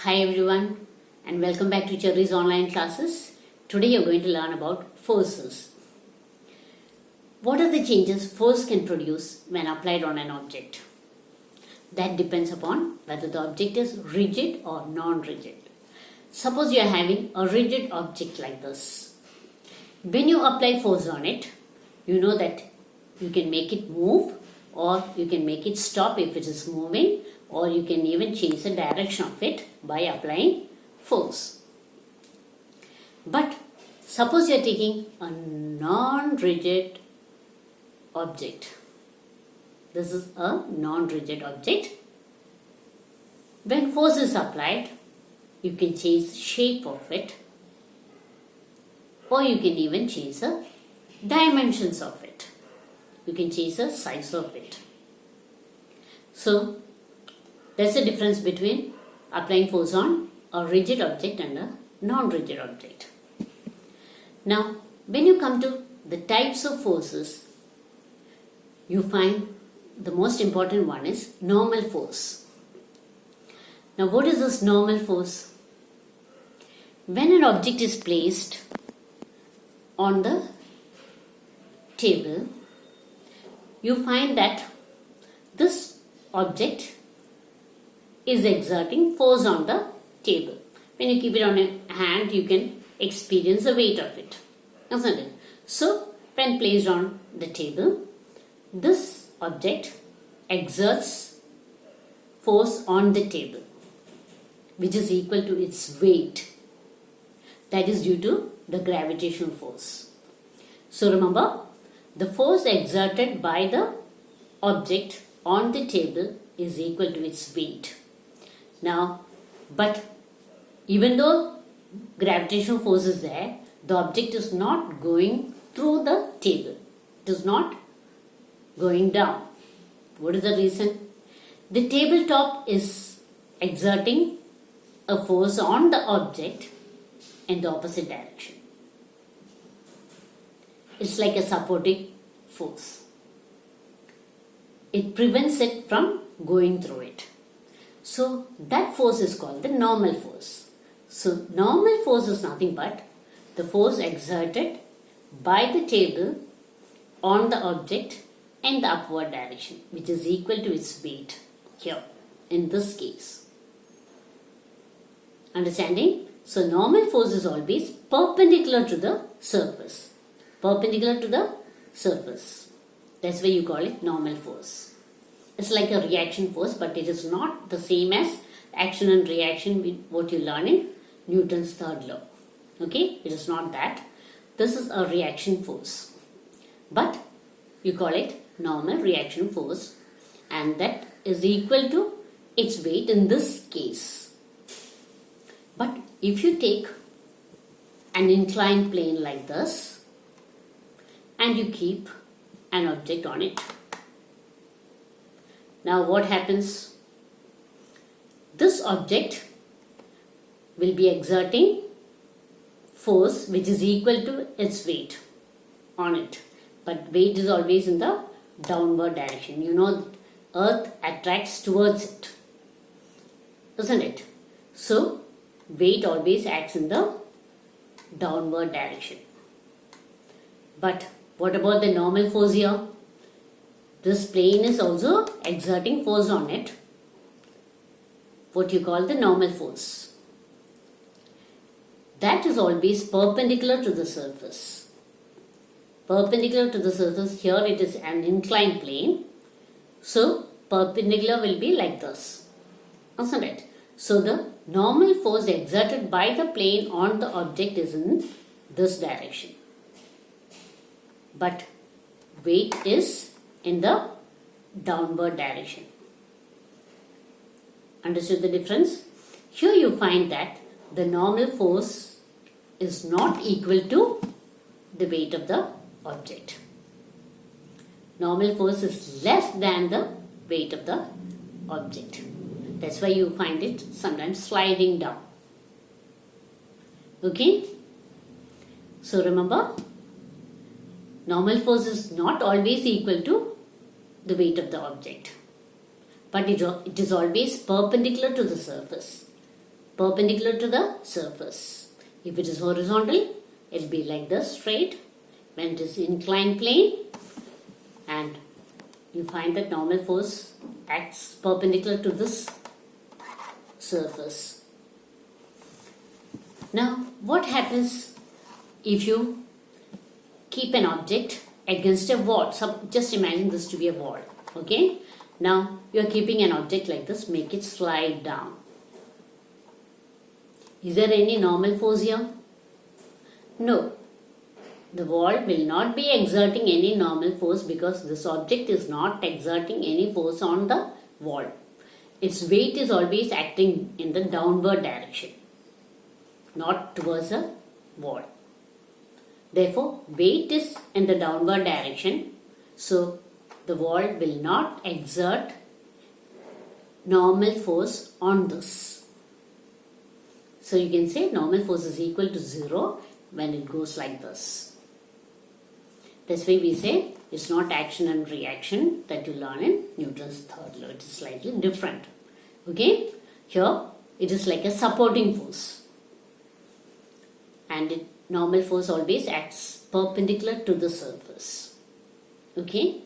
Hi everyone and welcome back to Cherry's online classes. Today you're going to learn about forces. What are the changes force can produce when applied on an object? That depends upon whether the object is rigid or non-rigid. Suppose you are having a rigid object like this. When you apply force on it, you know that you can make it move or you can make it stop if it is moving, or you can even change the direction of it by applying force. But suppose you are taking a non-rigid object. This is a non-rigid object. When force is applied, you can change the shape of it, or you can even change the dimensions of it. You can change the size of it. So that's the difference between applying force on a rigid object and a non-rigid object. Now, when you come to the types of forces, you find the most important one is normal force. Now, what is this normal force? When an object is placed on the table, you find that this object is exerting force on the table. When you keep it on your hand, you can experience the weight of it, isn't it? So, when placed on the table, this object exerts force on the table, which is equal to its weight. That is due to the gravitational force. So, remember, the force exerted by the object on the table is equal to its weight. Now, but even though gravitational force is there, the object is not going through the table. It is not going down. What is the reason? The tabletop is exerting a force on the object in the opposite direction. It's like a supporting force. It prevents it from going through it. So that force is called the normal force. So normal force is nothing but the force exerted by the table on the object in the upward direction, which is equal to its weight here in this case. Understanding? So normal force is always perpendicular to the surface. Perpendicular to the surface. That's why you call it normal force. It's like a reaction force, but it is not the same as action and reaction with what you learn in Newton's third law. Okay, it is not that. This is a reaction force, but you call it normal reaction force, and that is equal to its weight in this case. But if you take an inclined plane like this and you keep an object on it, now what happens? This object will be exerting force which is equal to its weight on it. But weight is always in the downward direction. You know, earth attracts towards it, isn't it? So, weight always acts in the downward direction. But what about the normal force here? This plane is also exerting force on it, what you call the normal force. That is always perpendicular to the surface. Perpendicular to the surface, here it is an inclined plane. So, perpendicular will be like this, isn't it? So, the normal force exerted by the plane on the object is in this direction. But weight is in the downward direction. Understood the difference? Here you find that the normal force is not equal to the weight of the object. Normal force is less than the weight of the object. That's why you find it sometimes sliding down. Okay? So remember, normal force is not always equal to the weight of the object, but it is always perpendicular to the surface. perpendicular to the surface. If it is horizontal, it will be like this, straight. When it is inclined plane, and you find that normal force acts perpendicular to this surface. Now, what happens if you keep an object against a wall? So just imagine this to be a wall. Okay? Now, you are keeping an object like this, make it slide down. Is there any normal force here? No. The wall will not be exerting any normal force because this object is not exerting any force on the wall. Its weight is always acting in the downward direction, not towards the wall. Therefore, weight is in the downward direction, so the wall will not exert normal force on this. So you can say normal force is equal to 0 when it goes like this. That's why we say it's not action and reaction that you learn in Newton's third law. It is slightly different. Okay? Here it is like a supporting force. And normal force always acts perpendicular to the surface. Okay?